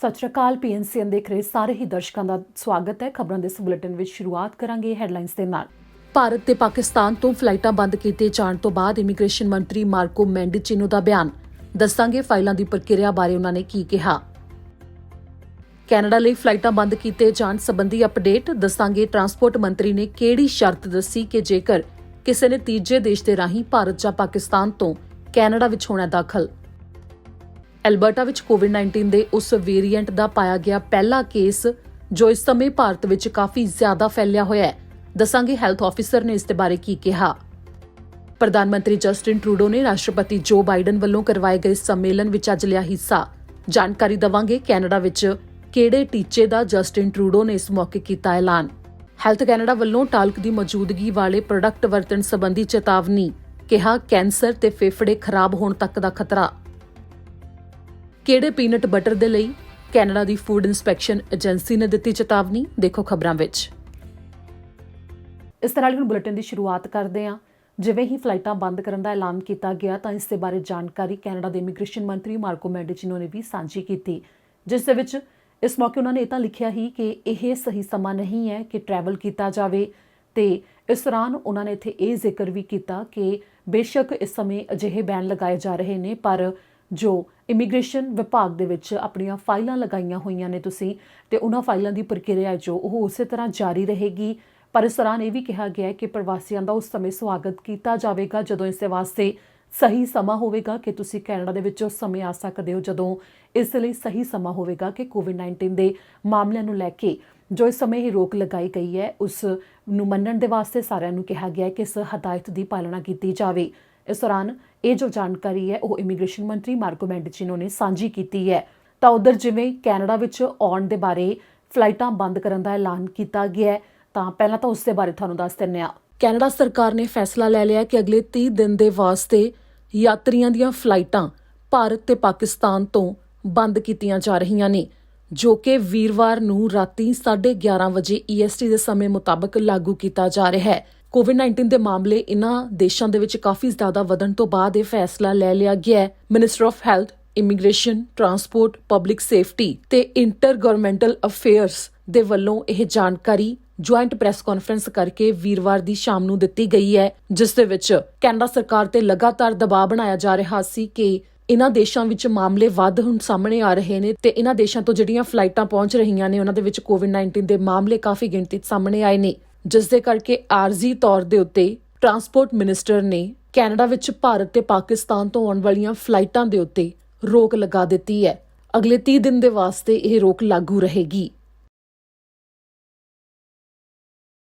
ਸਤਿ ਸ਼੍ਰੀ ਅਕਾਲ। PNCN ਦੇਖ ਰਹੇ ਸਾਰੇ ਹੀ ਦਰਸ਼ਕਾਂ ਦਾ ਸਵਾਗਤ ਹੈ। ਖਬਰਾਂ ਦੇ ਇਸ ਬੁਲੇਟਿਨ ਵਿੱਚ ਸ਼ੁਰੂਆਤ ਕਰਾਂਗੇ ਹੈਡਲਾਈਨਸ ਦੇ ਨਾਲ। ਭਾਰਤ ਤੇ ਪਾਕਿਸਤਾਨ ਤੋਂ ਫਲਾਈਟਾਂ ਬੰਦ ਕੀਤੇ ਜਾਣ ਤੋਂ ਬਾਅਦ ਇਮੀਗ੍ਰੇਸ਼ਨ ਮੰਤਰੀ ਮਾਰਕੋ ਮੈਂਡੀਚੀਨੋ ਦਾ ਬਿਆਨ। ਦੱਸਾਂਗੇ ਫਾਈਲਾਂ ਦੀ ਪ੍ਰਕਿਰਿਆ ਬਾਰੇ ਉਹਨਾਂ ਨੇ ਕੀ ਕਿਹਾ। ਕੈਨੇਡਾ ਲਈ ਫਲਾਈਟਾਂ ਬੰਦ ਕੀਤੇ ਜਾਣ ਸੰਬੰਧੀ ਅਪਡੇਟ। ਦੱਸਾਂਗੇ ਟਰਾਂਸਪੋਰਟ ਮੰਤਰੀ ਨੇ ਕਿਹੜੀ ਸ਼ਰਤ ਦੱਸੀ ਕਿ ਜੇਕਰ ਕਿਸੇ ਨੇ ਤੀਜੇ ਦੇਸ਼ ਦੇ ਰਾਹੀਂ ਭਾਰਤ ਜਾਂ ਪਾਕਿਸਤਾਨ ਤੋਂ ਕੈਨੇਡਾ ਵਿੱਚ ਹੋਣਾ ਦਾਖਲ। ਐਲਬਰਟਾ ਵਿੱਚ ਕੋਵਿਡ-19 ਦੇ ਉਸ ਵੇਰੀਐਂਟ ਦਾ ਪਾਇਆ ਗਿਆ ਪਹਿਲਾ ਕੇਸ ਜੋ ਇਸ ਸਮੇਂ ਭਾਰਤ ਵਿੱਚ ਕਾਫੀ ਜ਼ਿਆਦਾ ਫੈਲਿਆ ਹੋਇਆ ਹੈ। ਦੱਸਾਂਗੇ ਹੈਲਥ ਆਫੀਸਰ ਨੇ ਇਸ ਦੇ ਬਾਰੇ ਕੀ ਕਿਹਾ। ਪ੍ਰਧਾਨ ਮੰਤਰੀ ਜਸਟਿਨ ਟਰੂਡੋ ਨੇ ਰਾਸ਼ਟਰਪਤੀ ਜੋ ਬਾਈਡਨ ਵੱਲੋਂ ਕਰਵਾਏ ਗਏ ਸੰਮੇਲਨ ਵਿੱਚ ਅੱਜ ਲਿਆ ਹਿੱਸਾ। ਜਾਣਕਾਰੀ ਦੇਵਾਂਗੇ ਕੈਨੇਡਾ ਵਿੱਚ ਕਿਹੜੇ ਟੀਚੇ ਦਾ ਜਸਟਿਨ ਟਰੂਡੋ ਨੇ ਇਸ ਮੌਕੇ ਕੀਤਾ ਐਲਾਨ। ਹੈਲਥ ਕੈਨੇਡਾ ਵੱਲੋਂ ਟਾਲਕ ਦੀ ਮੌਜੂਦਗੀ ਵਾਲੇ ਪ੍ਰੋਡਕਟ ਵਰਤਣ ਸੰਬੰਧੀ ਚੇਤਾਵਨੀ। ਕਿਹਾ ਕੈਂਸਰ ਤੇ ਫੇਫੜੇ ਖਰਾਬ ਹੋਣ ਤੱਕ ਦਾ ਖਤਰਾ। ਕਿਹੜੇ ਪੀਨਟ ਬਟਰ ਦੇ ਲਈ ਕੈਨੇਡਾ ਦੀ ਫੂਡ ਇੰਸਪੈਕਸ਼ਨ ਏਜੰਸੀ ਨੇ ਦਿੱਤੀ ਚੇਤਾਵਨੀ। ਦੇਖੋ ਖਬਰਾਂ ਵਿੱਚ। ਇਸ ਤਰ੍ਹਾਂ ਹੁਣ ਬੁਲੇਟਿਨ ਦੀ ਸ਼ੁਰੂਆਤ ਕਰਦੇ ਹਾਂ। ਜਿਵੇਂ ਹੀ ਫਲਾਈਟਾਂ ਬੰਦ ਕਰਨ ਦਾ ਐਲਾਨ ਕੀਤਾ ਗਿਆ ਤਾਂ ਇਸ ਦੇ ਬਾਰੇ ਜਾਣਕਾਰੀ ਕੈਨੇਡਾ ਦੇ ਇਮੀਗ੍ਰੇਸ਼ਨ ਮੰਤਰੀ ਮਾਰਕੋ ਮੈਂਡੀਚੀਨੋ ਨੇ ਵੀ ਸਾਂਝੀ ਕੀਤੀ, ਜਿਸ ਦੇ ਵਿੱਚ ਇਸ ਮੌਕੇ ਉਹਨਾਂ ਨੇ ਇਹ ਤਾਂ ਲਿਖਿਆ ਹੀ ਕਿ ਇਹ ਸਹੀ ਸਮਾਂ ਨਹੀਂ ਹੈ ਕਿ ਟਰੈਵਲ ਕੀਤਾ ਜਾਵੇ। ਤੇ ਇਸ ਦੌਰਾਨ ਉਹਨਾਂ ਨੇ ਇੱਥੇ ਇਹ ਜ਼ਿਕਰ ਵੀ ਕੀਤਾ ਕਿ ਬੇਸ਼ੱਕ ਇਸ ਸਮੇਂ ਅਜਿਹੇ ਬੈਨ ਲਗਾਏ ਜਾ ਰਹੇ ਨੇ, ਪਰ ਜੋ ਇਮੀਗ੍ਰੇਸ਼ਨ ਵਿਭਾਗ ਦੇ ਵਿੱਚ ਆਪਣੀਆਂ ਫਾਈਲਾਂ ਲਗਾਈਆਂ ਹੋਈਆਂ ਨੇ ਤੁਸੀਂ, ਤੇ ਉਹਨਾਂ ਫਾਈਲਾਂ ਦੀ ਪ੍ਰਕਿਰਿਆ ਜੋ ਉਹ ਉਸੇ ਤਰ੍ਹਾਂ ਜਾਰੀ ਰਹੇਗੀ। ਪਰ ਇਸ ਦੌਰਾਨ ਇਹ ਵੀ ਕਿਹਾ ਗਿਆ ਕਿ ਪ੍ਰਵਾਸੀਆਂ ਦਾ ਉਸ ਸਮੇਂ ਸਵਾਗਤ ਕੀਤਾ ਜਾਵੇਗਾ ਜਦੋਂ ਇਸ ਦੇ ਵਾਸਤੇ ਸਹੀ ਸਮਾਂ ਹੋਵੇਗਾ ਕਿ ਤੁਸੀਂ ਕੈਨੇਡਾ ਦੇ ਵਿੱਚ ਉਸ ਸਮੇਂ ਆ ਸਕਦੇ ਹੋ ਜਦੋਂ ਇਸ ਲਈ ਸਹੀ ਸਮਾਂ ਹੋਵੇਗਾ ਕਿ ਕੋਵਿਡ-19 ਦੇ ਮਾਮਲਿਆਂ ਨੂੰ ਲੈ ਕੇ ਜੋ ਇਸ ਸਮੇਂ ਹੀ ਰੋਕ ਲਗਾਈ ਗਈ ਹੈ ਉਸ ਨੂੰ ਮੰਨਣ ਦੇ ਵਾਸਤੇ ਸਾਰਿਆਂ ਨੂੰ ਕਿਹਾ ਗਿਆ ਕਿ ਇਸ ਹਦਾਇਤ ਦੀ ਪਾਲਣਾ ਕੀਤੀ ਜਾਵੇ। ਇਸ ਦੌਰਾਨ ਇਹ ਜੋ ਜਾਣਕਾਰੀ ਹੈ ਉਹ ਇਮੀਗ੍ਰੇਸ਼ਨ ਮੰਤਰੀ ਮਾਰਕੋ ਮੈਂਡੀਚੀਨੋ ਨੇ ਸਾਂਝੀ ਕੀਤੀ ਹੈ। ਤਾਂ ਉਧਰ ਜਿਵੇਂ ਕੈਨੇਡਾ ਵਿੱਚ ਆਉਣ ਦੇ ਬਾਰੇ ਫਲਾਈਟਾਂ ਬੰਦ ਕਰਨ ਦਾ ਐਲਾਨ ਕੀਤਾ ਗਿਆ, ਤਾਂ ਪਹਿਲਾਂ ਤਾਂ ਉਸ ਦੇ ਬਾਰੇ ਤੁਹਾਨੂੰ ਦੱਸ ਦਿੰਦੇ ਹਾਂ। ਕੈਨੇਡਾ ਸਰਕਾਰ ਨੇ ਫੈਸਲਾ ਲੈ ਲਿਆ ਕਿ ਅਗਲੇ 30 ਦਿਨ ਦੇ ਵਾਸਤੇ ਯਾਤਰੀਆਂ ਦੀਆਂ ਫਲਾਈਟਾਂ ਭਾਰਤ ਤੇ ਪਾਕਿਸਤਾਨ ਤੋਂ ਬੰਦ ਕੀਤੀਆਂ ਜਾ ਰਹੀਆਂ ਨੇ, ਜੋ ਕਿ ਵੀਰਵਾਰ ਨੂੰ ਰਾਤੀ 11:30 ਵਜੇ EST ਦੇ ਸਮੇਂ ਮੁਤਾਬਕ ਲਾਗੂ ਕੀਤਾ ਜਾ ਰਿਹਾ ਹੈ। ਕੋਵਿਡ-19 ਦੇ ਮਾਮਲੇ ਇਨ੍ਹਾਂ ਦੇਸ਼ਾਂ ਦੇ ਵਿੱਚ ਕਾਫੀ ਜ਼ਿਆਦਾ ਵਧਣ ਤੋਂ ਬਾਅਦ ਇਹ ਫੈਸਲਾ ਲੈ ਲਿਆ ਗਿਆ ਹੈ। Minister of health, immigration, transport, public safety ਤੇ ਇੰਟਰ ਗਵਰਨਮੈਂਟਲ ਅਫੇਅਰਸ ਦੇ ਵੱਲੋਂ ਇਹ ਜਾਣਕਾਰੀ ਜੁਆਇੰਟ ਪ੍ਰੈਸ ਕਾਨਫਰੰਸ ਕਰਕੇ ਵੀਰਵਾਰ ਦੀ ਸ਼ਾਮ ਨੂੰ ਦਿੱਤੀ ਗਈ ਹੈ, ਜਿਸ ਦੇ ਵਿੱਚ ਕੈਨੇਡਾ ਸਰਕਾਰ ਤੇ ਲਗਾਤਾਰ ਦਬਾਅ ਬਣਾਇਆ ਜਾ ਰਿਹਾ ਸੀ ਕਿ ਇਨ੍ਹਾਂ ਦੇਸ਼ਾਂ ਵਿੱਚ ਮਾਮਲੇ ਵੱਧ ਹੁਣ ਸਾਹਮਣੇ ਆ ਰਹੇ ਨੇ ਤੇ ਇਨ੍ਹਾਂ ਦੇਸ਼ਾਂ ਤੋਂ ਜਿਹੜੀਆਂ ਫਲਾਈਟਾਂ ਪਹੁੰਚ ਰਹੀਆਂ ਨੇ ਉਹਨਾਂ ਦੇ ਵਿੱਚ ਕੋਵਿਡ-19 ਦੇ ਮਾਮਲੇ ਕਾਫੀ ਗਿਣਤੀ 'ਚ ਸਾਹਮਣੇ ਆਏ ਨੇ, ਜਿਸ ਦੇ ਕਰਕੇ ਆਰਜ਼ੀ ਤੌਰ ਦੇ ਉੱਤੇ ਟਰਾਂਸਪੋਰਟ ਮਿਨਿਸਟਰ ਨੇ ਕੈਨੇਡਾ ਵਿੱਚ ਭਾਰਤ ਤੇ ਪਾਕਿਸਤਾਨ ਤੋਂ ਆਉਣ ਵਾਲੀਆਂ ਫਲਾਈਟਾਂ ਦੇ ਉੱਤੇ ਰੋਕ ਲਗਾ ਦਿੱਤੀ ਹੈ। ਅਗਲੇ 30 ਦਿਨ ਦੇ ਵਾਸਤੇ ਇਹ ਰੋਕ ਲਾਗੂ ਰਹੇਗੀ।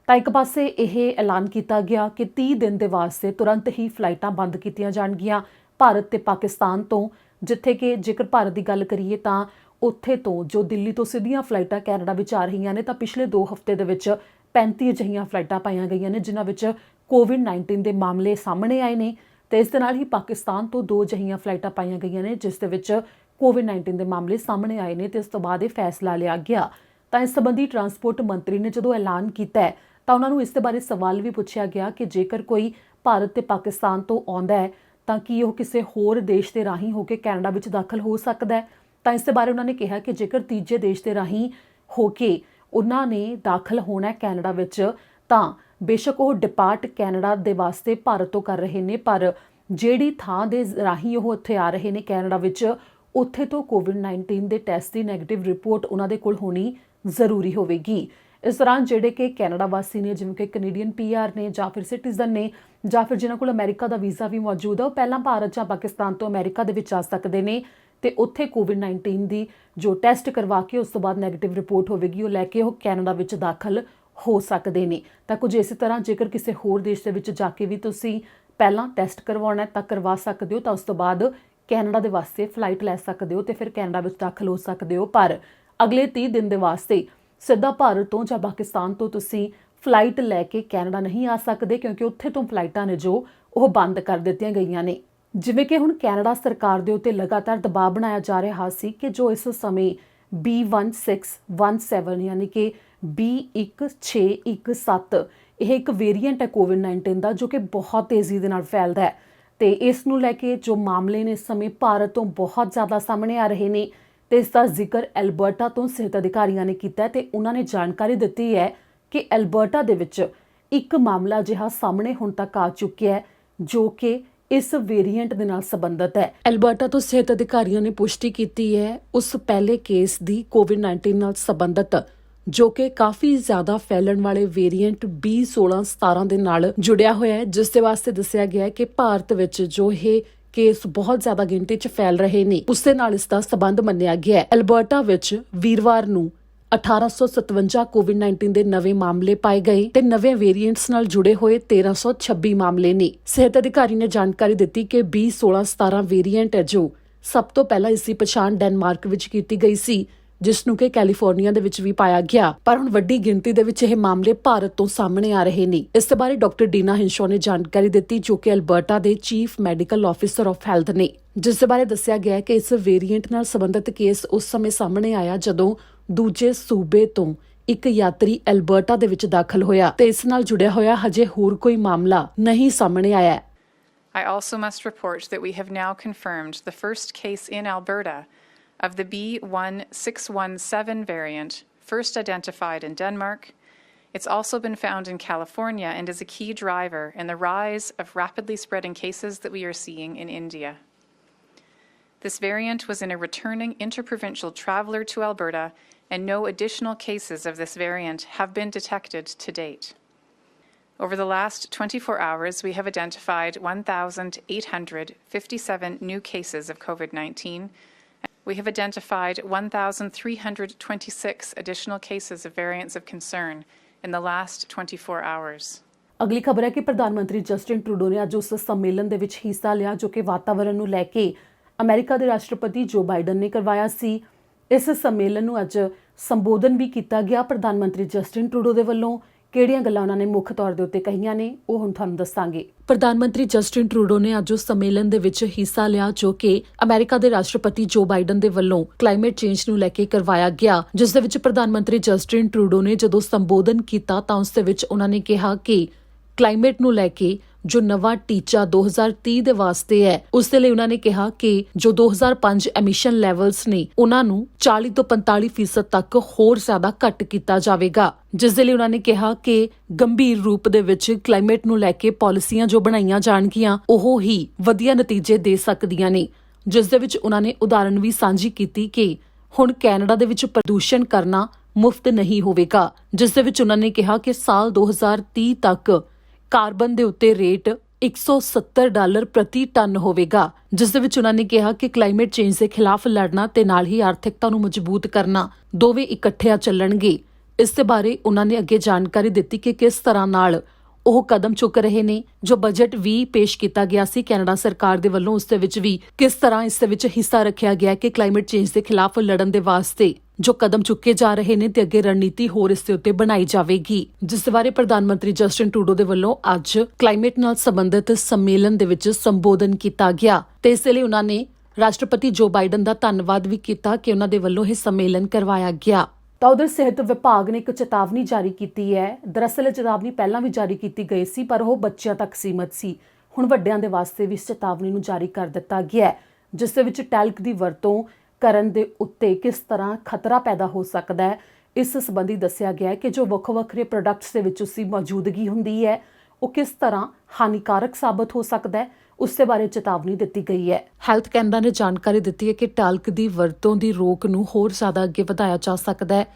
ਤਾਂ ਇੱਕ ਪਾਸੇ ਇਹ ਐਲਾਨ ਕੀਤਾ ਗਿਆ ਕਿ 30 ਦਿਨ ਦੇ ਵਾਸਤੇ ਤੁਰੰਤ ਹੀ ਫਲਾਈਟਾਂ ਬੰਦ ਕੀਤੀਆਂ ਜਾਣਗੀਆਂ ਭਾਰਤ ਤੇ ਪਾਕਿਸਤਾਨ ਤੋਂ, ਜਿੱਥੇ ਕਿ ਜੇਕਰ ਭਾਰਤ ਦੀ ਗੱਲ ਕਰੀਏ ਤਾਂ ਉੱਥੇ ਤੋਂ ਜੋ ਦਿੱਲੀ ਤੋਂ ਸਿੱਧੀਆਂ ਫਲਾਈਟਾਂ ਕੈਨੇਡਾ ਵਿੱਚ ਆ ਰਹੀਆਂ ਨੇ ਤਾਂ ਪਿਛਲੇ 2 ਹਫ਼ਤੇ ਦੇ ਵਿੱਚ 35 ਅਜਿਹੀਆਂ ਫਲਾਈਟਾਂ ਪਾਈਆਂ ਗਈਆਂ ਨੇ ਜਿਨ੍ਹਾਂ ਵਿੱਚ ਕੋਵਿਡ-19 ਦੇ ਮਾਮਲੇ ਸਾਹਮਣੇ ਆਏ ਨੇ। ਤੇ ਇਸ ਦੇ ਨਾਲ ਹੀ ਪਾਕਿਸਤਾਨ ਤੋਂ 2 ਅਜਿਹੀਆਂ ਫਲਾਈਟਾਂ ਪਾਈਆਂ ਗਈਆਂ ਨੇ ਜਿਸ ਦੇ ਵਿੱਚ ਕੋਵਿਡ-19 ਦੇ ਮਾਮਲੇ ਸਾਹਮਣੇ ਆਏ ਨੇ ਤੇ ਇਸ ਤੋਂ ਬਾਅਦ ਇਹ ਫੈਸਲਾ ਲਿਆ ਗਿਆ। ਤਾਂ ਇਸ ਸੰਬੰਧੀ ਟਰਾਂਸਪੋਰਟ ਮੰਤਰੀ ਨੇ ਜਦੋਂ ਐਲਾਨ ਕੀਤਾ ਤਾਂ ਉਹਨਾਂ ਨੂੰ ਇਸ ਦੇ ਬਾਰੇ ਸਵਾਲ ਵੀ ਪੁੱਛਿਆ ਗਿਆ ਕਿ ਜੇਕਰ ਕੋਈ ਭਾਰਤ ਤੇ ਪਾਕਿਸਤਾਨ ਤੋਂ ਆਉਂਦਾ ਹੈ ਤਾਂ ਕੀ ਉਹ ਕਿਸੇ ਹੋਰ ਦੇਸ਼ ਦੇ ਰਾਹੀਂ ਹੋ ਕੇ ਕੈਨੇਡਾ ਵਿੱਚ ਦਾਖਲ ਹੋ ਸਕਦਾ ਹੈ। ਤਾਂ ਇਸ ਦੇ ਬਾਰੇ ਉਹਨਾਂ ਨੇ ਕਿਹਾ ਕਿ ਜੇਕਰ ਤੀਜੇ ਦੇਸ਼ ਦੇ ਰਾਹੀਂ ਹੋ ਕੇ ਉਹਨਾਂ ਨੇ ਦਾਖਲ ਹੋਣਾ ਕੈਨੇਡਾ ਵਿੱਚ ਤਾਂ ਬੇਸ਼ੱਕ ਉਹ ਡਿਪਾਰਟ ਕੈਨੇਡਾ ਦੇ ਵਾਸਤੇ ਭਾਰਤ ਤੋਂ ਕਰ ਰਹੇ ਨੇ, ਪਰ ਜਿਹੜੀ ਥਾਂ ਦੇ ਰਾਹੀਂ ਉਹ ਉੱਥੇ ਆ ਰਹੇ ਨੇ ਕੈਨੇਡਾ ਵਿੱਚ ਉੱਥੇ ਤੋਂ ਕੋਵਿਡ-19 ਦੇ ਟੈਸਟ ਦੀ ਨੈਗੇਟਿਵ ਰਿਪੋਰਟ ਉਹਨਾਂ ਦੇ ਕੋਲ ਹੋਣੀ ਜ਼ਰੂਰੀ ਹੋਵੇਗੀ। ਇਸ ਦੌਰਾਨ ਜਿਹੜੇ ਕਿ ਕੈਨੇਡਾ ਵਾਸੀ ਨੇ, ਜਿਵੇਂ ਕਿ ਕੈਨੇਡੀਅਨ PR ਨੇ ਜਾਂ ਫਿਰ ਸਿਟੀਜ਼ਨ ਨੇ ਜਾਂ ਫਿਰ ਜਿਨ੍ਹਾਂ ਕੋਲ ਅਮਰੀਕਾ ਦਾ ਵੀਜ਼ਾ ਵੀ ਮੌਜੂਦ ਹੈ, ਉਹ ਪਹਿਲਾਂ ਭਾਰਤ ਜਾਂ ਪਾਕਿਸਤਾਨ ਤੋਂ ਅਮਰੀਕਾ ਦੇ ਵਿੱਚ ਆ ਸਕਦੇ ਨੇ ਤੇ ਉੱਥੇ ਕੋਵਿਡ-19 ਦੀ ਜੋ ਟੈਸਟ ਕਰਵਾ ਕੇ ਉਸ ਤੋਂ ਬਾਅਦ ਨੈਗੇਟਿਵ ਰਿਪੋਰਟ ਹੋਵੇਗੀ ਉਹ ਲੈ ਕੇ ਉਹ ਕੈਨੇਡਾ ਵਿੱਚ ਦਾਖਲ ਹੋ ਸਕਦੇ ਨੇ। ਤਾਂ ਕੁਝ ਇਸੇ ਤਰ੍ਹਾਂ ਜੇਕਰ ਕਿਸੇ ਹੋਰ ਦੇਸ਼ ਦੇ ਵਿੱਚ ਜਾ ਕੇ ਵੀ ਤੁਸੀਂ ਪਹਿਲਾਂ ਟੈਸਟ ਕਰਵਾਉਣਾ ਤਾਂ ਕਰਵਾ ਸਕਦੇ ਹੋ, ਤਾਂ ਉਸ ਤੋਂ ਬਾਅਦ ਕੈਨੇਡਾ ਦੇ ਵਾਸਤੇ ਫਲਾਈਟ ਲੈ ਸਕਦੇ ਹੋ ਤੇ ਫਿਰ ਕੈਨੇਡਾ ਵਿੱਚ ਦਾਖਲ ਹੋ ਸਕਦੇ ਹੋ। ਪਰ ਅਗਲੇ 30 ਦਿਨ ਦੇ ਵਾਸਤੇ ਸਿੱਧਾ ਭਾਰਤ ਤੋਂ ਜਾਂ ਪਾਕਿਸਤਾਨ ਤੋਂ ਤੁਸੀਂ ਫਲਾਈਟ ਲੈ ਕੇ ਕੈਨੇਡਾ ਨਹੀਂ ਆ ਸਕਦੇ, ਕਿਉਂਕਿ ਉੱਥੇ ਤੋਂ ਫਲਾਈਟਾਂ ਨੇ ਜੋ ਉਹ ਬੰਦ ਕਰ ਦਿੱਤੀਆਂ ਗਈਆਂ ਨੇ। ਜਿਵੇਂ ਕਿ ਹੁਣ ਕੈਨੇਡਾ ਸਰਕਾਰ ਦੇ ਉੱਤੇ ਲਗਾਤਾਰ ਦਬਾਅ ਬਣਾਇਆ ਜਾ ਰਿਹਾ ਸੀ ਕਿ ਜੋ ਇਸ ਸਮੇਂ B1617 ਯਾਨੀ ਕਿ B1617 ਇਹ ਇੱਕ ਵੇਰੀਐਂਟ ਹੈ ਕੋਵਿਡ-19 ਦਾ ਜੋ ਕਿ ਬਹੁਤ ਤੇਜ਼ੀ ਦੇ ਨਾਲ ਫੈਲਦਾ ਹੈ ਤੇ ਇਸ ਨੂੰ ਲੈ ਕੇ ਜੋ ਮਾਮਲੇ ਨੇ ਇਸ ਸਮੇਂ ਭਾਰਤ ਤੋਂ ਬਹੁਤ ਜ਼ਿਆਦਾ ਸਾਹਮਣੇ ਆ ਰਹੇ ਨੇ ਤੇ ਇਸ ਦਾ ਜ਼ਿਕਰ ਐਲਬਰਟਾ ਤੋਂ ਸਿਹਤ ਅਧਿਕਾਰੀਆਂ ਨੇ ਕੀਤਾ ਤੇ ਉਹਨਾਂ ਨੇ ਜਾਣਕਾਰੀ ਦਿੱਤੀ ਹੈ ਕਿ ਐਲਬਰਟਾ ਦੇ ਵਿੱਚ ਇੱਕ ਮਾਮਲਾ ਜਿਹਾ ਸਾਹਮਣੇ ਹੁਣ ਤੱਕ ਆ ਚੁੱਕਿਆ ਹੈ ਜੋ ਕਿ ਇਸ ਵੇਰੀਐਂਟ ਦੇ ਨਾਲ ਸੰਬੰਧਿਤ ਹੈ। ਐਲਬਰਟਾ ਤੋਂ ਸਿਹਤ ਅਧਿਕਾਰੀਆਂ ਨੇ ਪੁਸ਼ਟੀ ਕੀਤੀ ਹੈ ਉਸ ਪਹਿਲੇ ਕੇਸ ਦੀ ਕੋਵਿਡ-19 ਨਾਲ ਸੰਬੰਧਿਤ ਜੋ ਕਿ ਕਾਫੀ ਜ਼ਿਆਦਾ ਫੈਲਣ ਵਾਲੇ ਵੇਰੀਐਂਟ B1617 ਦੇ ਨਾਲ ਜੁੜਿਆ ਹੋਇਆ ਹੈ, ਜਿਸ ਦੇ ਵਾਸਤੇ ਦੱਸਿਆ ਗਿਆ ਹੈ ਕਿ ਭਾਰਤ ਵਿੱਚ ਜੋ ਇਹ ਕੇਸ ਬਹੁਤ ਜ਼ਿਆਦਾ ਗਿਣਤੀ 'ਚ ਫੈਲ ਰਹੇ ਨੇ ਉਸ ਦੇ ਨਾਲ ਇਸ ਦਾ ਸਬੰਧ ਮੰਨਿਆ ਗਿਆ ਹੈ। ਐਲਬਰਟਾ ਵਿੱਚ ਵੀਰਵਾਰ ਨੂੰ 1857 ਕੋਵਿਡ-19 ਦੇ ਨਵੇਂ ਮਾਮਲੇ ਪਾਏ ਗਏ ਤੇ ਨਵੇਂ ਵੇਰੀਐਂਟਸ ਨਾਲ ਜੁੜੇ ਹੋਏ 1326 ਮਾਮਲੇ ਨੇ। ਸਿਹਤ ਅਧਿਕਾਰੀ ਨੇ ਜਾਣਕਾਰੀ ਦਿੱਤੀ ਕਿ B1617 ਵੇਰੀਐਂਟ ਹੈ ਜੋ ਸਭ ਤੋਂ ਪਹਿਲਾਂ ਇਸ ਦੀ ਪਛਾਣ ਡੈਨਮਾਰਕ ਵਿੱਚ ਕੀਤੀ ਗਈ ਸੀ, ਜਿਸ ਨੂੰ ਕਿ ਕੈਲੀਫੋਰਨੀਆ ਦੇ ਵਿੱਚ ਵੀ ਪਾਇਆ ਗਿਆ, ਪਰ ਹੁਣ ਵੱਡੀ ਗਿਣਤੀ ਦੇ ਵਿੱਚ ਇਹ ਮਾਮਲੇ ਭਾਰਤ ਤੋਂ ਸਾਹਮਣੇ ਆ ਰਹੇ ਨੇ। ਇਸ ਦੇ ਬਾਰੇ ਡਾਕਟਰ ਡੀਨਾ ਹਿੰਸ਼ੋ ਨੇ ਜਾਣਕਾਰੀ ਦਿੱਤੀ ਜੋ ਕਿ ਐਲਬਰਟਾ ਦੇ chief medical officer of health ਨੇ, ਜਿਸ ਦੇ ਬਾਰੇ ਦੱਸਿਆ ਗਿਆ ਕਿ ਇਸ ਵੇਰੀਐਂਟ ਨਾਲ ਸੰਬੰਧਿਤ ਕੇਸ ਉਸ ਸਮੇਂ ਸਾਹਮਣੇ ਆਇਆ ਜਦੋਂ ਦੂਜੇ ਸੂਬੇ ਤੋਂ ਇੱਕ ਯਾਤਰੀ ਐਲਬਰਟਾ ਦੇ ਵਿੱਚ ਦਾਖਲ ਹੋਇਆ ਤੇ ਇਸ ਨਾਲ ਜੁੜਿਆ ਹੋਇਆ ਹਜੇ ਹੋਰ ਕੋਈ ਮਾਮਲਾ ਨਹੀਂ ਸਾਹਮਣੇ ਆਇਆ। I also must report that we have now confirmed the first case in Alberta of the B1617 variant, first identified in Denmark. It's also been found in California and is a key driver in the rise of rapidly spreading cases that we are seeing in India. This variant was in a returning interprovincial traveller to Alberta, and no additional cases of this variant have been detected to date. Over the last 24 hours, we have identified 1,857 new cases of COVID-19. We have identified 1,326 additional cases of variants of concern in the last 24 hours. ਅਗਲੀ ਖਬਰ ਹੈ ਕਿ ਪ੍ਰਧਾਨ ਮੰਤਰੀ Justin Trudeau ਨੇ ਅੱਜ ਉਸ ਸੰਮੇਲਨ ਦੇ ਵਿੱਚ ਹਿੱਸਾ ਲਿਆ ਜੋ ਕਿ ਵਾਤਾਵਰਣ ਨੂੰ ਲੈ ਕੇ ਅਮਰੀਕਾ ਦੇ ਰਾਸ਼ਟਰਪਤੀ ਜੋ ਬਾਈਡਨ ਨੇ ਕਰਵਾਇਆ ਸੀ। ਇਸ ਸੰਮੇਲਨ ਨੂੰ ਅੱਜ ਸੰਬੋਧਨ ਵੀ ਕੀਤਾ ਗਿਆ। ਪ੍ਰਧਾਨ ਮੰਤਰੀ ਜਸਟਿਨ ਟਰੂਡੋ ਦੇ ਵੱਲੋਂ ਕਿਹੜੀਆਂ ਗੱਲਾਂ ਉਹਨਾਂ ਨੇ ਮੁੱਖ ਤੌਰ ਦੇ ਉੱਤੇ ਕਹੀਆਂ ਨੇ ਉਹ ਹੁਣ ਤੁਹਾਨੂੰ ਦੱਸਾਂਗੇ। ਪ੍ਰਧਾਨ ਮੰਤਰੀ ਜਸਟਿਨ ਟਰੂਡੋ ਨੇ ਅੱਜ ਉਸ ਸੰਮੇਲਨ ਦੇ ਵਿੱਚ ਹਿੱਸਾ ਲਿਆ ਜੋ ਕਿ ਅਮਰੀਕਾ ਦੇ ਰਾਸ਼ਟਰਪਤੀ ਜੋ ਬਾਈਡਨ ਦੇ ਵੱਲੋਂ ਕਲਾਈਮੇਟ ਚੇਂਜ ਨੂੰ ਲੈ ਕੇ ਕਰਵਾਇਆ ਗਿਆ, ਜਿਸ ਦੇ ਵਿੱਚ ਪ੍ਰਧਾਨ ਮੰਤਰੀ ਜਸਟਿਨ ਟਰੂਡੋ ਨੇ ਜਦੋਂ ਸੰਬੋਧਨ ਕੀਤਾ ਤਾਂ ਉਸ ਦੇ ਵਿੱਚ ਉਹਨਾਂ ਨੇ ਕਿਹਾ ਕਿ ਕਲਾਈਮੇਟ ਨੂੰ ਲੈ ਕੇ ਜੋ ਨਵਾਂ ਟੀਚਾ 2030 ਦੇ ਵਾਸਤੇ ਹੈ ਉਸ ਦੇ ਲਈ ਉਹਨਾਂ ਨੇ ਕਿਹਾ ਕਿ ਜੋ 2005 ਐਮਿਸ਼ਨ ਲੈਵਲਸ ਨੇ ਉਹਨਾਂ ਨੂੰ 40 ਤੋਂ 45% ਤੱਕ ਹੋਰ ਜ਼ਿਆਦਾ ਘੱਟ ਕੀਤਾ ਜਾਵੇਗਾ, ਜਿਸ ਦੇ ਲਈ ਉਹਨਾਂ ਨੇ ਕਿਹਾ ਕਿ ਗੰਭੀਰ ਰੂਪ ਦੇ ਵਿੱਚ ਕਲਾਈਮੇਟ ਨੂੰ ਲੈ ਕੇ ਪਾਲਿਸੀਆਂ ਜੋ ਬਣਾਈਆਂ ਜਾਣਗੀਆਂ ਉਹ ਹੀ ਵਧੀਆ ਨਤੀਜੇ ਦੇ ਸਕਦੀਆਂ ਨੇ, ਜਿਸ ਦੇ ਵਿੱਚ ਉਹਨਾਂ ਨੇ ਉਦਾਹਰਣ ਵੀ ਸਾਂਝੀ ਕੀਤੀ ਕਿ ਹੁਣ ਕੈਨੇਡਾ ਦੇ ਵਿੱਚ ਪ੍ਰਦੂਸ਼ਣ ਕਰਨਾ ਮੁਫਤ ਨਹੀਂ ਹੋਵੇਗਾ, ਜਿਸ ਦੇ ਵਿੱਚ ਉਹਨਾਂ ਨੇ ਕਿਹਾ ਕਿ ਸਾਲ 2030 ਤੱਕ ਕਾਰਬਨ ਦੇ ਉੱਤੇ ਰੇਟ $170 ਪ੍ਰਤੀ ਟਨ ਹੋਵੇਗਾ, ਜਿਸ ਦੇ ਵਿੱਚ ਉਹਨਾਂ ਨੇ ਕਿਹਾ ਕਿ ਕਲਾਈਮੇਟ ਚੇਂਜ ਦੇ ਖਿਲਾਫ ਲੜਨਾ ਤੇ ਨਾਲ ਹੀ ਆਰਥਿਕਤਾ ਨੂੰ ਮਜ਼ਬੂਤ ਕਰਨਾ ਦੋਵੇਂ ਇਕੱਠਿਆਂ ਚੱਲਣਗੇ। ਇਸ ਦੇ ਬਾਰੇ ਉਹਨਾਂ ਨੇ ਅੱਗੇ ਜਾਣਕਾਰੀ ਦਿੱਤੀ ਕਿ ਕਿਸ ਤਰ੍ਹਾਂ ਨਾਲ ਉਹ ਕਦਮ ਚੁੱਕ ਰਹੇ ਨੇ। ਜੋ ਬਜਟ ਵੀ ਪੇਸ਼ ਕੀਤਾ ਗਿਆ ਸੀ ਕੈਨੇਡਾ ਸਰਕਾਰ ਦੇ ਵੱਲੋਂ ਉਸ ਦੇ ਵਿੱਚ ਵੀ ਕਿਸ ਤਰ੍ਹਾਂ ਇਸ ਦੇ ਵਿੱਚ ਹਿੱਸਾ ਰੱਖਿਆ ਗਿਆ ਕਿ ਕਲਾਈਮੇਟ ਚੇਂਜ ਦੇ ਖਿਲਾਫ ਲੜਨ ਦੇ ਵਾਸਤੇ ਜੋ ਕਦਮ ਚੁੱਕੇ ਜਾ ਰਹੇ ਨੇ ਤੇ ਅੱਗੇ ਰਣਨੀਤੀ ਹੋਰ ਇਸ ਦੇ ਉੱਤੇ ਬਣਾਈ ਜਾਵੇਗੀ, ਜਿਸ ਦੇ ਬਾਰੇ ਪ੍ਰਧਾਨ ਮੰਤਰੀ ਜਸਟਿਨ ਟਰੂਡੋ ਦੇ ਵੱਲੋਂ ਅੱਜ ਕਲਾਈਮੇਟ ਨਾਲ ਸੰਬੰਧਿਤ ਸੰਮੇਲਨ ਦੇ ਵਿੱਚ ਸੰਬੋਧਨ ਕੀਤਾ ਗਿਆ ਤੇ ਇਸ ਲਈ ਉਹਨਾਂ ਨੇ ਰਾਸ਼ਟਰਪਤੀ ਜੋ ਬਾਈਡਨ ਦਾ ਧੰਨਵਾਦ ਵੀ ਕੀਤਾ ਕਿ ਉਹਨਾਂ ਦੇ ਵੱਲੋਂ ਇਹ ਸੰਮੇਲਨ ਕਰਵਾਇਆ ਗਿਆ। ਤਾਂ ਉਧਰ ਸਿਹਤ ਵਿਭਾਗ ਨੇ ਇੱਕ ਚੇਤਾਵਨੀ ਜਾਰੀ ਕੀਤੀ ਹੈ। ਦਰਅਸਲ ਚੇਤਾਵਨੀ ਪਹਿਲਾਂ ਵੀ ਜਾਰੀ ਕੀਤੀ ਗਈ ਸੀ ਪਰ ਉਹ ਬੱਚਿਆਂ ਤੱਕ ਸੀਮਤ ਸੀ। ਹੁਣ ਵੱਡਿਆਂ ਦੇ ਵਾਸਤੇ ਵੀ ਇਸ ਚੇਤਾਵਨੀ ਨੂੰ ਜਾਰੀ ਕਰ ਦਿੱਤਾ ਗਿਆ ਹੈ, ਜਿਸ ਦੇ ਵਿੱਚ ਟੈਲਕ ਦੀ ਵਰਤੋਂ ਕਰਨ ਦੇ ਉੱਤੇ ਕਿਸ ਤਰ੍ਹਾਂ ਖਤਰਾ ਪੈਦਾ ਹੋ ਸਕਦਾ ਹੈ। ਇਸ ਸੰਬੰਧੀ ਦੱਸਿਆ ਗਿਆ ਹੈ ਕਿ ਜੋ ਵੱਖ-ਵੱਖਰੇ ਪ੍ਰੋਡਕਟਸ ਦੇ ਵਿੱਚ ਉਸਦੀ ਮੌਜੂਦਗੀ ਹੁੰਦੀ ਹੈ ਉਹ ਕਿਸ ਤਰ੍ਹਾਂ ਹਾਨੀਕਾਰਕ ਸਾਬਤ ਹੋ ਸਕਦਾ ਹੈ, ਉਸ ਦੇ ਬਾਰੇ ਚੇਤਾਵਨੀ ਦਿੱਤੀ ਗਈ ਹੈ। ਹੈਲਥ ਕੈਨੇਡਾ ਨੇ ਜਾਣਕਾਰੀ ਦਿੱਤੀ ਹੈ ਕਿ ਟੈਲਕ ਦੀ ਵਰਤੋਂ ਦੀ ਰੋਕ ਨੂੰ ਹੋਰ ਜ਼ਿਆਦਾ ਅੱਗੇ ਵਧਾਇਆ ਜਾ ਸਕਦਾ ਹੈ,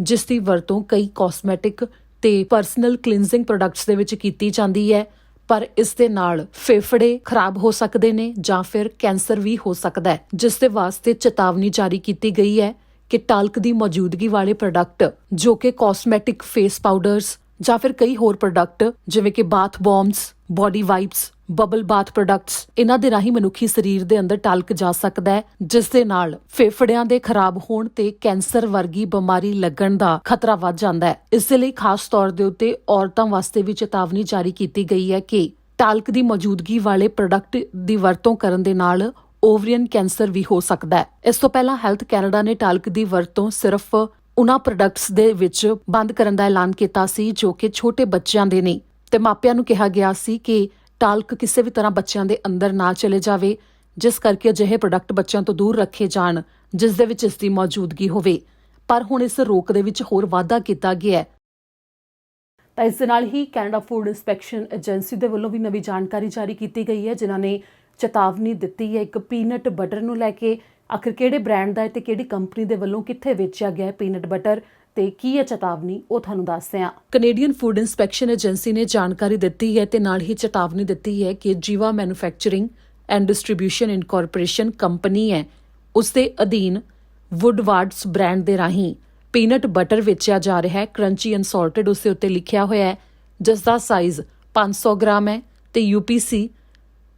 ਜਿਸ ਦੀ ਵਰਤੋਂ ਕਈ ਕਾਸਮੈਟਿਕ ਤੇ ਪਰਸਨਲ ਕਲੀਨਜ਼ਿੰਗ ਪ੍ਰੋਡਕਟਸ ਦੇ ਵਿੱਚ ਕੀਤੀ ਜਾਂਦੀ ਹੈ, ਪਰ ਇਸ ਦੇ ਨਾਲ ਫੇਫੜੇ ਖਰਾਬ ਹੋ ਸਕਦੇ ਨੇ ਜਾਂ ਫਿਰ ਕੈਂਸਰ ਵੀ ਹੋ ਸਕਦਾ ਹੈ, ਜਿਸ ਦੇ ਵਾਸਤੇ ਚੇਤਾਵਨੀ ਜਾਰੀ ਕੀਤੀ ਗਈ ਹੈ ਕਿ ਟਾਲਕ ਦੀ ਮੌਜੂਦਗੀ ਵਾਲੇ ਪ੍ਰੋਡਕਟ ਜੋ ਕਿ ਕਾਸਮੈਟਿਕ ਫੇਸ ਪਾਊਡਰਸ ਜਾਂ ਫਿਰ ਕਈ ਹੋਰ ਪ੍ਰੋਡਕਟ ਜਿਵੇਂ ਕਿ bath bombs, body wipes, bubble bath products, ਇਹਨਾਂ ਦੇ ਰਾਹੀਂ ਮਨੁੱਖੀ ਸਰੀਰ ਦੇ ਅੰਦਰ ਟਾਲਕ ਜਾ ਸਕਦਾ ਹੈ, ਜਿਸ ਦੇ ਨਾਲ ਫੇਫੜਿਆਂ ਦੇ ਖਰਾਬ ਹੋਣ ਤੇ ਕੈਂਸਰ ਵਰਗੀ ਬਿਮਾਰੀ ਲੱਗਣ ਦਾ ਖਤਰਾ ਵੱਧ ਜਾਂਦਾ ਹੈ। ਇਸ ਦੇ ਲਈ ਖਾਸ ਤੌਰ ਦੇ ਉੱਤੇ ਔਰਤਾਂ ਵਾਸਤੇ ਵੀ ਚੇਤਾਵਨੀ ਜਾਰੀ ਕੀਤੀ ਗਈ ਹੈ ਕਿ ਟਾਲਕ ਦੀ ਮੌਜੂਦਗੀ ਵਾਲੇ ਪ੍ਰੋਡਕਟ ਦੀ ਵਰਤੋਂ ਕਰਨ ਦੇ ਨਾਲ ਓਵਰੀਅਨ ਕੈਂਸਰ ਵੀ ਹੋ ਸਕਦਾ ਹੈ। ਇਸ ਤੋਂ ਪਹਿਲਾਂ ਹੈਲਥ ਕੈਨੇਡਾ ਨੇ ਟਾਲਕ ਦੀ ਵਰਤੋਂ ਸਿਰਫ ਉਹਨਾਂ ਪ੍ਰੋਡਕਟਸ ਦੇ ਵਿੱਚ ਬੰਦ ਕਰਨ ਦਾ ਐਲਾਨ ਕੀਤਾ ਸੀ ਜੋ ਕਿ ਛੋਟੇ ਬੱਚਿਆਂ ਦੇ ਨੇ ਤੇ ਮਾਪਿਆਂ ਨੂੰ ਕਿਹਾ ਗਿਆ ਸੀ ਕਿ ਟਾਲਕ ਕਿਸੇ ਵੀ ਤਰ੍ਹਾਂ ਬੱਚਿਆਂ ਦੇ ਅੰਦਰ ਨਾ ਚਲੇ ਜਾਵੇ, ਜਿਸ ਕਰਕੇ ਅਜਿਹੇ ਪ੍ਰੋਡਕਟ ਬੱਚਿਆਂ ਤੋਂ ਦੂਰ ਰੱਖੇ ਜਾਣ ਜਿਸ ਦੇ ਵਿੱਚ ਇਸ ਦੀ ਮੌਜੂਦਗੀ ਹੋਵੇ। ਪਰ ਹੁਣ ਇਸ ਰੋਕ ਦੇ ਵਿੱਚ ਹੋਰ ਵਾਧਾ ਕੀਤਾ ਗਿਆ ਹੈ। ਤਾਂ ਇਸ ਦੇ ਨਾਲ ਹੀ ਕੈਨੇਡਾ ਫੂਡ ਇੰਸਪੈਕਸ਼ਨ ਏਜੰਸੀ ਦੇ ਵੱਲੋਂ ਵੀ ਨਵੀਂ ਜਾਣਕਾਰੀ ਜਾਰੀ ਕੀਤੀ ਗਈ ਹੈ, ਜਿਨ੍ਹਾਂ ਨੇ ਚੇਤਾਵਨੀ ਦਿੱਤੀ ਹੈ ਇੱਕ ਪੀਨਟ ਬਟਰ ਨੂੰ ਲੈ ਕੇ। ਆਖਿਰ ਕਿਹੜੇ ਬ੍ਰਾਂਡ ਦਾ ਹੈ ਤੇ ਕਿਹੜੀ ਕੰਪਨੀ ਦੇ ਵੱਲੋਂ ਕਿੱਥੇ ਵੇਚਿਆ ਗਿਆ ਹੈ ਪੀਨਟ ਬਟਰ ਤੇ ਕੀ ਹੈ ਚੇਤਾਵਨੀ, ਉਹ ਤੁਹਾਨੂੰ ਦੱਸਦੇ ਹਾਂ। ਕੈਨੇਡੀਅਨ ਫੂਡ ਇੰਸਪੈਕਸ਼ਨ ਏਜੰਸੀ ਨੇ ਜਾਣਕਾਰੀ ਦਿੱਤੀ ਹੈ ਤੇ ਨਾਲ ਹੀ ਚੇਤਾਵਨੀ ਦਿੱਤੀ ਹੈ ਕਿ Jiva manufacturing and distribution incorporation company ਹੈ, ਉਸ ਦੇ ਅਧੀਨ ਵੁੱਡਵਾਰਡਸ ਬ੍ਰਾਂਡ ਦੇ ਰਾਹੀਂ ਪੀਨਟ ਬਟਰ ਵੇਚਿਆ ਜਾ ਰਿਹਾ ਹੈ। ਕਰੰਚੀ ਅਨਸੌਲਟਡ ਉਸ ਦੇ ਉੱਤੇ ਲਿਖਿਆ ਹੋਇਆ ਹੈ, ਜਿਸ ਦਾ ਸਾਈਜ਼ 500 ਗ੍ਰਾਮ ਹੈ ਤੇ UPC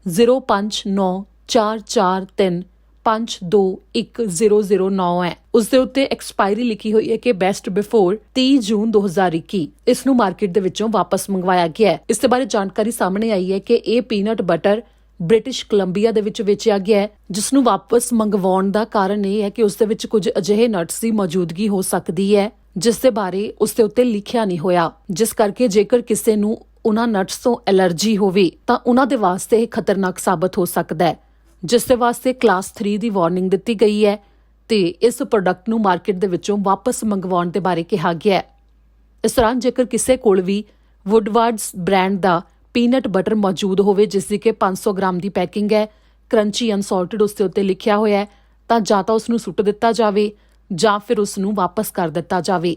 059443521009 ਹੈ। ਉਸ ਦੇ ਉੱਤੇ ਐਕਸਪਾਇਰੀ ਲਿਖੀ ਹੋਈ ਹੈ ਕਿ ਬੈਸਟ ਬਿਫੋਰ 30 ਜੂਨ 2021। ਇਸ ਨੂੰ ਮਾਰਕੀਟ ਦੇ ਵਿੱਚੋਂ ਵਾਪਸ ਮੰਗਵਾਇਆ ਗਿਆ ਹੈ। ਇਸ ਦੇ ਬਾਰੇ ਜਾਣਕਾਰੀ ਸਾਹਮਣੇ ਆਈ ਹੈ ਕਿ ਇਹ ਪੀਨਟ ਬਟਰ ਬ੍ਰਿਟਿਸ਼ ਕੋਲੰਬੀਆ ਦੇ ਵਿੱਚ ਵੇਚਿਆ ਗਿਆ ਹੈ, ਜਿਸ ਨੂੰ ਵਾਪਸ ਮੰਗਵਾਉਣ ਦਾ ਕਾਰਨ ਇਹ ਹੈ ਕਿ ਉਸ ਦੇ ਵਿੱਚ ਕੁਝ ਅਜਿਹੇ ਨਟਸ ਦੀ ਮੌਜੂਦਗੀ ਹੋ ਸਕਦੀ ਹੈ ਜਿਸ ਦੇ ਬਾਰੇ ਉਸ ਦੇ ਉੱਤੇ ਲਿਖਿਆ ਨਹੀਂ ਹੋਇਆ, ਜਿਸ ਕਰਕੇ ਜੇਕਰ ਕਿਸੇ ਨੂੰ ਉਹਨਾਂ ਨਟਸ ਤੋਂ ਐਲਰਜੀ ਹੋਵੇ ਤਾਂ ਉਹਨਾਂ ਦੇ ਵਾਸਤੇ ਇਹ ਖਤਰਨਾਕ ਸਾਬਤ ਹੋ ਸਕਦਾ ਹੈ, ਜਿਸ ਦੇ ਵਾਸਤੇ ਕਲਾਸ 3 ਦੀ ਵਾਰਨਿੰਗ ਦਿੱਤੀ ਗਈ ਹੈ ਤੇ ਇਸ ਪ੍ਰੋਡਕਟ ਨੂੰ ਮਾਰਕੀਟ ਦੇ ਵਿੱਚੋਂ ਵਾਪਸ ਮੰਗਵਾਉਣ ਦੇ ਬਾਰੇ ਕਿਹਾ ਗਿਆ ਹੈ। ਇਸ ਦੌਰਾਨ ਜੇਕਰ ਕਿਸੇ ਕੋਲ ਵੀ ਵੁੱਡਵਾਰਡਸ ਬ੍ਰਾਂਡ ਦਾ ਪੀਨਟ ਬਟਰ ਮੌਜੂਦ ਹੋਵੇ ਜਿਸ ਦੀ ਕਿ 500 ਗ੍ਰਾਮ ਦੀ ਪੈਕਿੰਗ ਹੈ, ਕਰੰਚੀ ਅਨਸੌਲਟਡ ਉਸ ਦੇ ਉੱਤੇ ਲਿਖਿਆ ਹੋਇਆ ਹੈ, ਤਾਂ ਜਾਂ ਤਾਂ ਉਸ ਨੂੰ ਸੁੱਟ ਦਿੱਤਾ ਜਾਵੇ ਜਾਂ ਫਿਰ ਉਸ ਨੂੰ ਵਾਪਸ ਕਰ ਦਿੱਤਾ ਜਾਵੇ।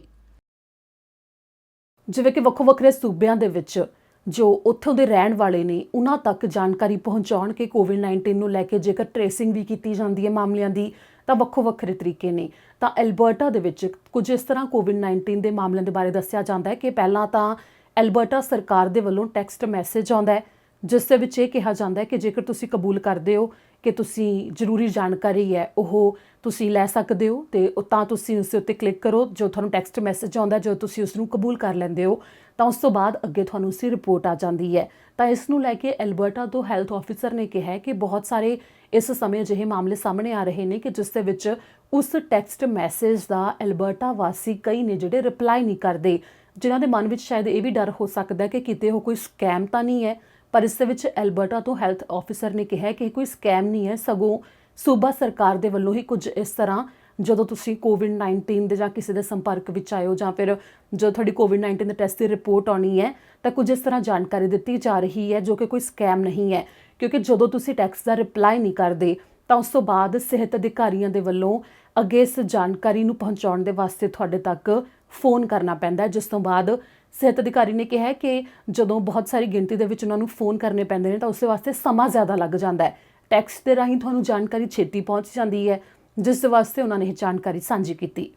ਜਿਵੇਂ ਕਿ ਵੱਖੋ-ਵੱਖਰੇ ਸੂਬਿਆਂ ਦੇ ਵਿੱਚ ਜੋ ਉੱਥੋਂ ਦੇ ਰਹਿਣ ਵਾਲੇ ਨੇ ਉਹਨਾਂ ਤੱਕ ਜਾਣਕਾਰੀ ਪਹੁੰਚਾਉਣ ਕਿ ਕੋਵਿਡ-19 ਨੂੰ ਲੈ ਕੇ ਜੇਕਰ ਟ੍ਰੇਸਿੰਗ ਵੀ ਕੀਤੀ ਜਾਂਦੀ ਹੈ ਮਾਮਲਿਆਂ ਦੀ ਤਾਂ ਵੱਖੋ-ਵੱਖਰੇ ਤਰੀਕੇ ਨੇ। ਤਾਂ ਐਲਬਰਟਾ ਦੇ ਵਿੱਚ ਕੁਝ ਇਸ ਤਰ੍ਹਾਂ ਕੋਵਿਡ-19 ਦੇ ਮਾਮਲਿਆਂ ਦੇ ਬਾਰੇ ਦੱਸਿਆ ਜਾਂਦਾ ਹੈ ਕਿ ਪਹਿਲਾਂ ਤਾਂ ਐਲਬਰਟਾ ਸਰਕਾਰ ਦੇ ਵੱਲੋਂ ਟੈਕਸਟ ਮੈਸੇਜ ਆਉਂਦਾ ਹੈ ਜਿਸ ਦੇ ਵਿੱਚ ਇਹ ਕਿਹਾ ਜਾਂਦਾ ਹੈ ਕਿ ਜੇਕਰ ਤੁਸੀਂ ਕਬੂਲ ਕਰਦੇ ਹੋ ਕਿ ਤੁਸੀਂ ਜ਼ਰੂਰੀ ਜਾਣਕਾਰੀ ਹੈ ਉਹ ਤੁਸੀਂ ਲੈ ਸਕਦੇ ਹੋ ਤੇ ਤਾਂ ਤੁਸੀਂ ਉਸ ਦੇ ਉੱਤੇ ਕਲਿੱਕ ਕਰੋ। ਜੋ ਤੁਹਾਨੂੰ ਟੈਕਸਟ ਮੈਸੇਜ ਆਉਂਦਾ ਜਦੋਂ ਤੁਸੀਂ ਉਸ ਨੂੰ ਕਬੂਲ ਕਰ ਲੈਂਦੇ ਹੋ ਤਾਂ ਉਸ ਤੋਂ ਬਾਅਦ ਅੱਗੇ ਤੁਹਾਨੂੰ ਉਸਦੀ ਰਿਪੋਰਟ ਆ ਜਾਂਦੀ ਹੈ। ਤਾਂ ਇਸ ਨੂੰ ਲੈ ਕੇ ਐਲਬਰਟਾ ਤੋਂ ਹੈਲਥ ਆਫਿਸਰ ਨੇ ਕਿਹਾ ਕਿ ਬਹੁਤ ਸਾਰੇ ਇਸ ਸਮੇਂ ਅਜਿਹੇ ਮਾਮਲੇ ਸਾਹਮਣੇ ਆ ਰਹੇ ਨੇ ਕਿ ਜਿਸ ਦੇ ਵਿੱਚ ਉਸ ਟੈਕਸਟ ਮੈਸੇਜ ਦਾ ਐਲਬਰਟਾ ਵਾਸੀ ਕਈ ਨੇ ਜਿਹੜੇ ਰਿਪਲਾਈ ਨਹੀਂ ਕਰਦੇ, ਜਿਨ੍ਹਾਂ ਦੇ ਮਨ ਵਿੱਚ ਸ਼ਾਇਦ ਇਹ ਵੀ ਡਰ ਹੋ ਸਕਦਾ ਕਿ ਕਿਤੇ ਉਹ ਕੋਈ ਸਕੈਮ ਤਾਂ ਨਹੀਂ ਹੈ। ਪਰ ਇਸ ਦੇ ਵਿੱਚ ਐਲਬਰਟਾ ਤੋਂ ਹੈਲਥ ਆਫਿਸਰ ਨੇ ਕਿਹਾ ਕਿ ਇਹ ਕੋਈ ਸਕੈਮ ਨਹੀਂ ਹੈ, ਸਗੋਂ ਸੂਬਾ ਸਰਕਾਰ ਦੇ ਵੱਲੋਂ ਹੀ ਕੁਝ ਇਸ ਤਰ੍ਹਾਂ ਜਦੋਂ ਤੁਸੀਂ ਕੋਵਿਡ-19 ਦੇ ਜਾਂ ਕਿਸੇ ਦੇ ਸੰਪਰਕ ਵਿੱਚ ਆਏ ਹੋ ਜਾਂ ਫਿਰ ਜਦੋਂ ਤੁਹਾਡੀ ਕੋਵਿਡ-19 ਦੇ ਟੈਸਟ ਦੀ ਰਿਪੋਰਟ ਆਉਣੀ ਹੈ ਤਾਂ ਕੁਝ ਇਸ ਤਰ੍ਹਾਂ ਜਾਣਕਾਰੀ ਦਿੱਤੀ ਜਾ ਰਹੀ ਹੈ ਜੋ ਕਿ ਕੋਈ ਸਕੈਮ ਨਹੀਂ ਹੈ, ਕਿਉਂਕਿ ਜਦੋਂ ਤੁਸੀਂ ਟੈਕਸਟ ਦਾ ਰਿਪਲਾਈ ਨਹੀਂ ਕਰਦੇ ਤਾਂ ਉਸ ਤੋਂ ਬਾਅਦ ਸਿਹਤ ਅਧਿਕਾਰੀਆਂ ਦੇ ਵੱਲੋਂ ਅੱਗੇ ਇਸ ਜਾਣਕਾਰੀ ਨੂੰ ਪਹੁੰਚਾਉਣ ਦੇ ਵਾਸਤੇ ਤੁਹਾਡੇ ਤੱਕ ਫੋਨ ਕਰਨਾ ਪੈਂਦਾ ਹੈ, ਜਿਸ ਤੋਂ ਬਾਅਦ ਸਿਹਤ ਅਧਿਕਾਰੀ ਨੇ ਕਿਹਾ ਕਿ ਜਦੋਂ ਬਹੁਤ ਸਾਰੀ ਗਿਣਤੀ ਦੇ ਵਿੱਚ ਉਹਨਾਂ ਨੂੰ ਫੋਨ ਕਰਨੇ ਪੈਂਦੇ ਨੇ ਤਾਂ ਉਸ ਦੇ ਵਾਸਤੇ ਸਮਾਂ ਜ਼ਿਆਦਾ ਲੱਗ ਜਾਂਦਾ ਹੈ। ਟੈਕਸਟ ਦੇ ਰਾਹੀਂ ਤੁਹਾਨੂੰ ਜਾਣਕਾਰੀ ਛੇਤੀ ਪਹੁੰਚ ਜਾਂਦੀ ਹੈ, ਜਿਸ ਦੇ ਵਾਸਤੇ ਉਹਨਾਂ ਨੇ ਇਹ ਜਾਣਕਾਰੀ ਸਾਂਝੀ ਕੀਤੀ।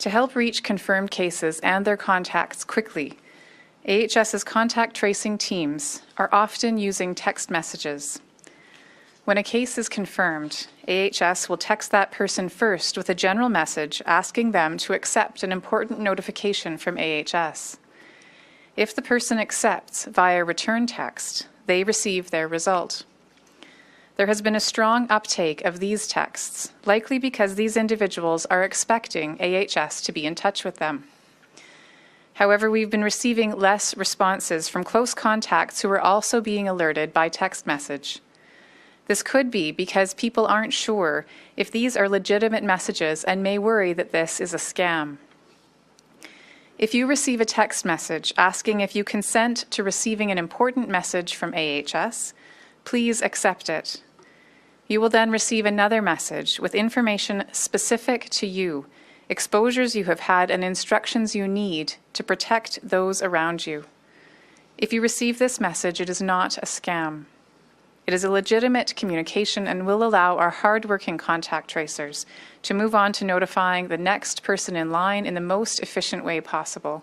To help reach confirmed cases and their contacts quickly, AHS's contact tracing teams are often using text messages. When a case is confirmed, AHS will text that person first with a general message asking them to accept an important notification from AHS. If the person accepts via return text, they receive their result. There has been a strong uptake of these texts, likely because these individuals are expecting AHS to be in touch with them. However, we've been receiving less responses from close contacts who are also being alerted by text message. This could be because people aren't sure if these are legitimate messages and may worry that this is a scam. If you receive a text message asking if you consent to receiving an important message from AHS, please accept it. You will then receive another message with information specific to you, exposures you have had, and instructions you need to protect those around you. If you receive this message, it is not a scam. It is a legitimate communication and will allow our hard-working contact tracers to move on to notifying the next person in line in the most efficient way possible.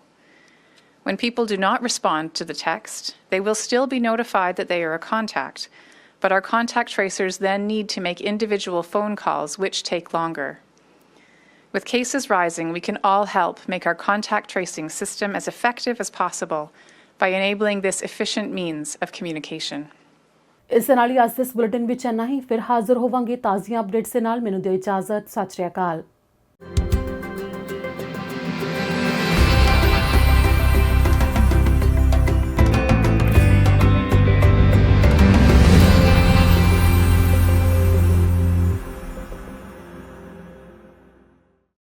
When people do not respond to the text, they will still be notified that they are a contact, but our contact tracers then need to make individual phone calls, which take longer. With cases rising, we can all help make our contact tracing system as effective as possible by enabling this efficient means of communication. ਇਸ ਦੇ ਨਾਲ ਹੀ ਅੱਜ ਦੇ ਇਸ bulletin ਵਿੱਚ ਇੰਨਾ ਹੀ। ਫਿਰ ਹਾਜ਼ਰ ਹੋਵਾਂਗੇ ਤਾਜ਼ੀਆਂ ਅਪਡੇਟਸ ਦੇ ਨਾਲ। ਮੈਨੂੰ ਦਿਓ ਇਜਾਜ਼ਤ। ਸਤਿ ਸ਼੍ਰੀ ਅਕਾਲ।